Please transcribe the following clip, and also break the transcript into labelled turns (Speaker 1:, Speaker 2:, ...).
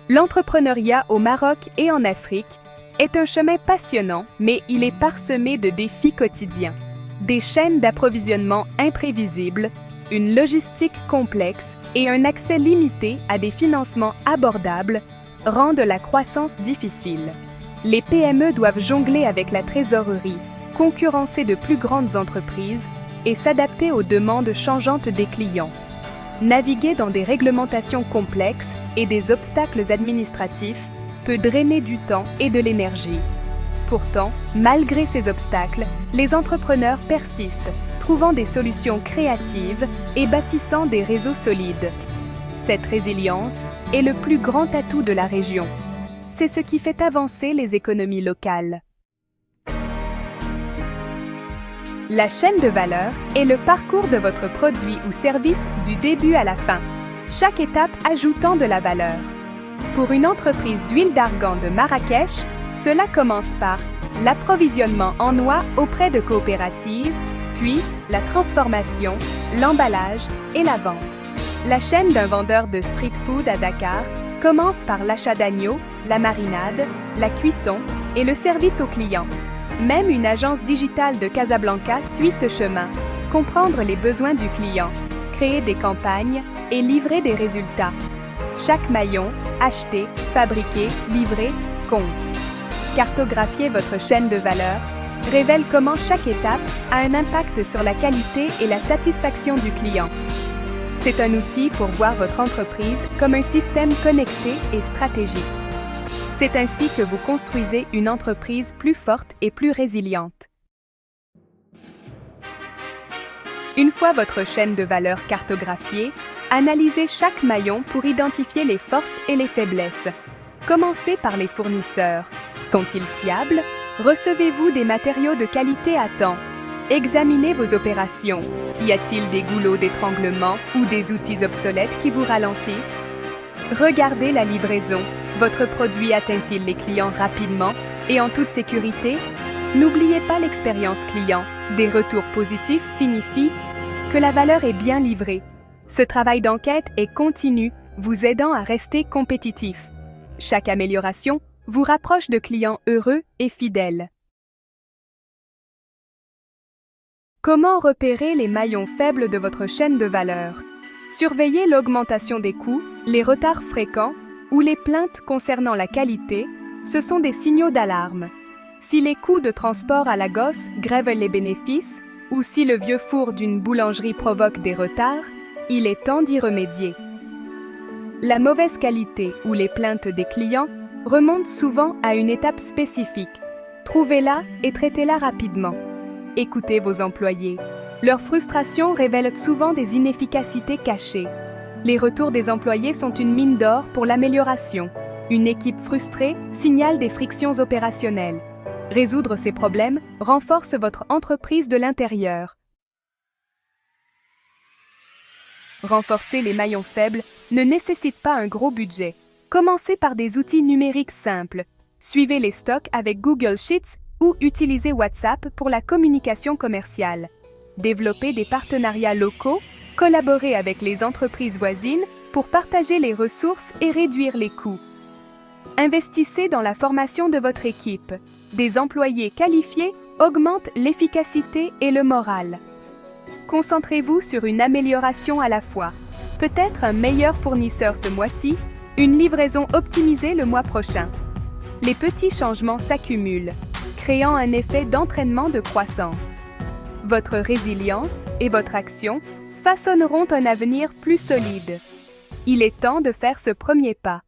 Speaker 1: L'entrepreneuriat au Maroc et en Afrique est un chemin passionnant, mais il est parsemé de défis quotidiens. Des chaînes d'approvisionnement imprévisibles, une logistique complexe et un accès limité à des financements abordables rendent la croissance difficile. Les PME doivent jongler avec la trésorerie, concurrencer de plus grandes entreprises et s'adapter aux demandes changeantes des clients. Naviguer dans des réglementations complexes et des obstacles administratifs peut drainer du temps et de l'énergie. Pourtant, malgré ces obstacles, les entrepreneurs persistent, trouvant des solutions créatives et bâtissant des réseaux solides. Cette résilience est le plus grand atout de la région. C'est ce qui fait avancer les économies locales. La chaîne de valeur est le parcours de votre produit ou service du début à la fin, chaque étape ajoutant de la valeur. Pour une entreprise d'huile d'argan de Marrakech, cela commence par l'approvisionnement en noix auprès de coopératives, puis la transformation, l'emballage et la vente. La chaîne d'un vendeur de street food à Dakar commence par l'achat d'agneaux, la marinade, la cuisson et le service aux clients. Même une agence digitale de Casablanca suit ce chemin, comprendre les besoins du client, créer des campagnes et livrer des résultats. Chaque maillon, acheté, fabriqué, livré, compte. Cartographier votre chaîne de valeur révèle comment chaque étape a un impact sur la qualité et la satisfaction du client. C'est un outil pour voir votre entreprise comme un système connecté et stratégique. C'est ainsi que vous construisez une entreprise plus forte et plus résiliente. Une fois votre chaîne de valeur cartographiée, analysez chaque maillon pour identifier les forces et les faiblesses. Commencez par les fournisseurs. Sont-ils fiables? Recevez-vous des matériaux de qualité à temps? Examinez vos opérations. Y a-t-il des goulots d'étranglement ou des outils obsolètes qui vous ralentissent? Regardez la livraison. Votre produit atteint-il les clients rapidement et en toute sécurité? N'oubliez pas l'expérience client. Des retours positifs signifient que la valeur est bien livrée. Ce travail d'enquête est continu, vous aidant à rester compétitif. Chaque amélioration vous rapproche de clients heureux et fidèles. Comment repérer les maillons faibles de votre chaîne de valeur? Surveillez l'augmentation des coûts, les retards fréquents ou les plaintes concernant la qualité, ce sont des signaux d'alarme. Si les coûts de transport à la gosse grèvent les bénéfices, ou si le vieux four d'une boulangerie provoque des retards, il est temps d'y remédier. La mauvaise qualité ou les plaintes des clients remontent souvent à une étape spécifique. Trouvez-la et traitez-la rapidement. Écoutez vos employés. Leurs frustrations révèlent souvent des inefficacités cachées. Les retours des employés sont une mine d'or pour l'amélioration. Une équipe frustrée signale des frictions opérationnelles. Résoudre ces problèmes renforce votre entreprise de l'intérieur. Renforcer les maillons faibles ne nécessite pas un gros budget. Commencez par des outils numériques simples. Suivez les stocks avec Google Sheets ou utilisez WhatsApp pour la communication commerciale. Développez des partenariats locaux, collaborez avec les entreprises voisines pour partager les ressources et réduire les coûts. Investissez dans la formation de votre équipe. Des employés qualifiés augmentent l'efficacité et le moral. Concentrez-vous sur une amélioration à la fois. Peut-être un meilleur fournisseur ce mois-ci, une livraison optimisée le mois prochain. Les petits changements s'accumulent, créant un effet d'entraînement de croissance. Votre résilience et votre action façonneront un avenir plus solide. Il est temps de faire ce premier pas.